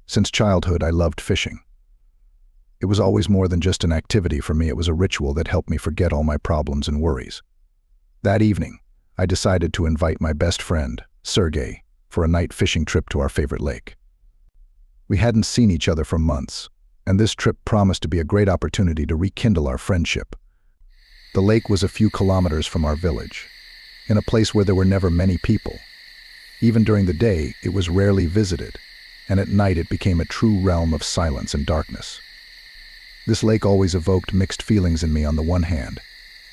Since childhood, I loved fishing. It was always more than just an activity for me. It was a ritual that helped me forget all my problems and worries. That evening, I decided to invite my best friend, Sergey, for a night fishing trip to our favorite lake. We hadn't seen each other for months, and this trip promised to be a great opportunity to rekindle our friendship. The lake was a few kilometers from our village, in a place where there were never many people. Even during the day, it was rarely visited, and at night it became a true realm of silence and darkness. This lake always evoked mixed feelings in me. On the one hand,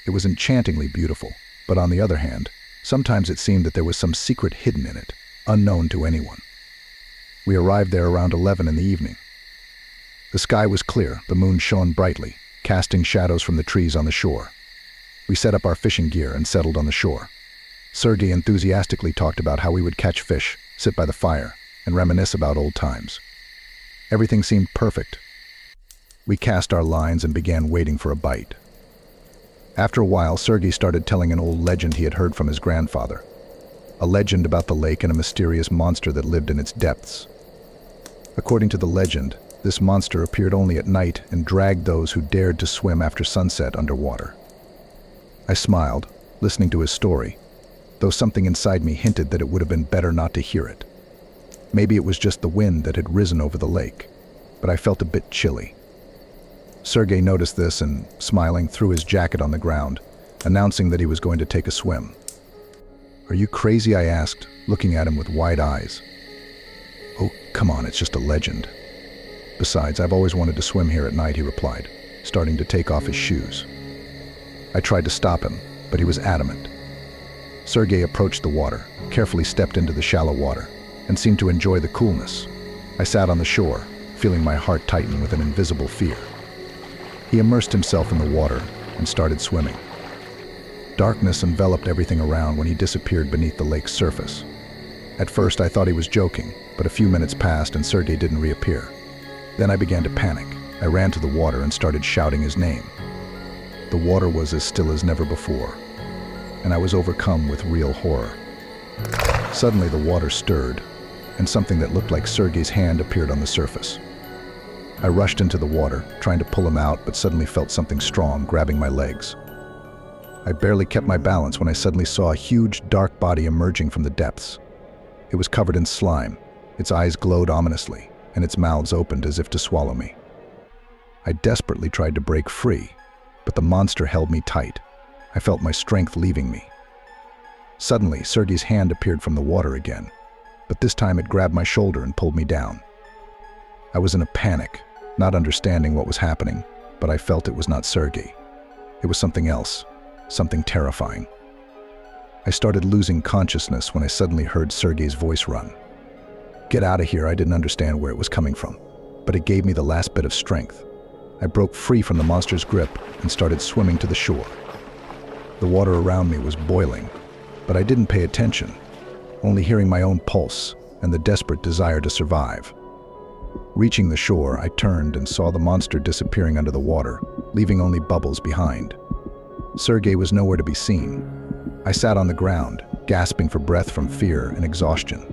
it was enchantingly beautiful, but on the other hand, sometimes it seemed that there was some secret hidden in it, unknown to anyone. We arrived there around 11 in the evening. The sky was clear, the moon shone brightly, casting shadows from the trees on the shore. We set up our fishing gear and settled on the shore. Sergey enthusiastically talked about how we would catch fish, sit by the fire, and reminisce about old times. Everything seemed perfect. We cast our lines and began waiting for a bite. After a while, Sergey started telling an old legend he had heard from his grandfather. A legend about the lake and a mysterious monster that lived in its depths. According to the legend, this monster appeared only at night and dragged those who dared to swim after sunset underwater. I smiled, listening to his story, though something inside me hinted that it would have been better not to hear it. Maybe it was just the wind that had risen over the lake, but I felt a bit chilly. Sergey noticed this and, smiling, threw his jacket on the ground, announcing that he was going to take a swim. "Are you crazy?" I asked, looking at him with wide eyes. "Oh, come on, it's just a legend. Besides, I've always wanted to swim here at night," he replied, starting to take off his shoes. I tried to stop him, but he was adamant. Sergey approached the water, carefully stepped into the shallow water, and seemed to enjoy the coolness. I sat on the shore, feeling my heart tighten with an invisible fear. He immersed himself in the water and started swimming. Darkness enveloped everything around when he disappeared beneath the lake's surface. At first I thought he was joking, but a few minutes passed and Sergey didn't reappear. Then I began to panic. I ran to the water and started shouting his name. The water was as still as never before, and I was overcome with real horror. Suddenly the water stirred, and something that looked like Sergey's hand appeared on the surface. I rushed into the water, trying to pull him out, but suddenly felt something strong grabbing my legs. I barely kept my balance when I suddenly saw a huge, dark body emerging from the depths. It was covered in slime, its eyes glowed ominously, and its mouths opened as if to swallow me. I desperately tried to break free, but the monster held me tight. I felt my strength leaving me. Suddenly, Sergey's hand appeared from the water again, but this time it grabbed my shoulder and pulled me down. I was in a panic, not understanding what was happening, but I felt it was not Sergey. It was something else, something terrifying. I started losing consciousness when I suddenly heard Sergey's voice run. "Get out of here." I didn't understand where it was coming from, but it gave me the last bit of strength. I broke free from the monster's grip and started swimming to the shore. The water around me was boiling, but I didn't pay attention, only hearing my own pulse and the desperate desire to survive. Reaching the shore, I turned and saw the monster disappearing under the water, leaving only bubbles behind. Sergey was nowhere to be seen. I sat on the ground, gasping for breath from fear and exhaustion.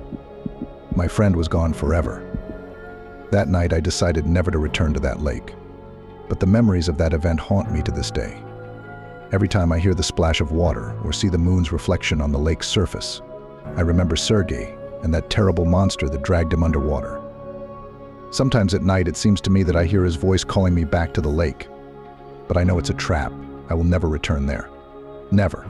My friend was gone forever. That night, I decided never to return to that lake. But the memories of that event haunt me to this day. Every time I hear the splash of water or see the moon's reflection on the lake's surface, I remember Sergey and that terrible monster that dragged him underwater. Sometimes at night it seems to me that I hear his voice calling me back to the lake. But I know it's a trap. I will never return there. Never.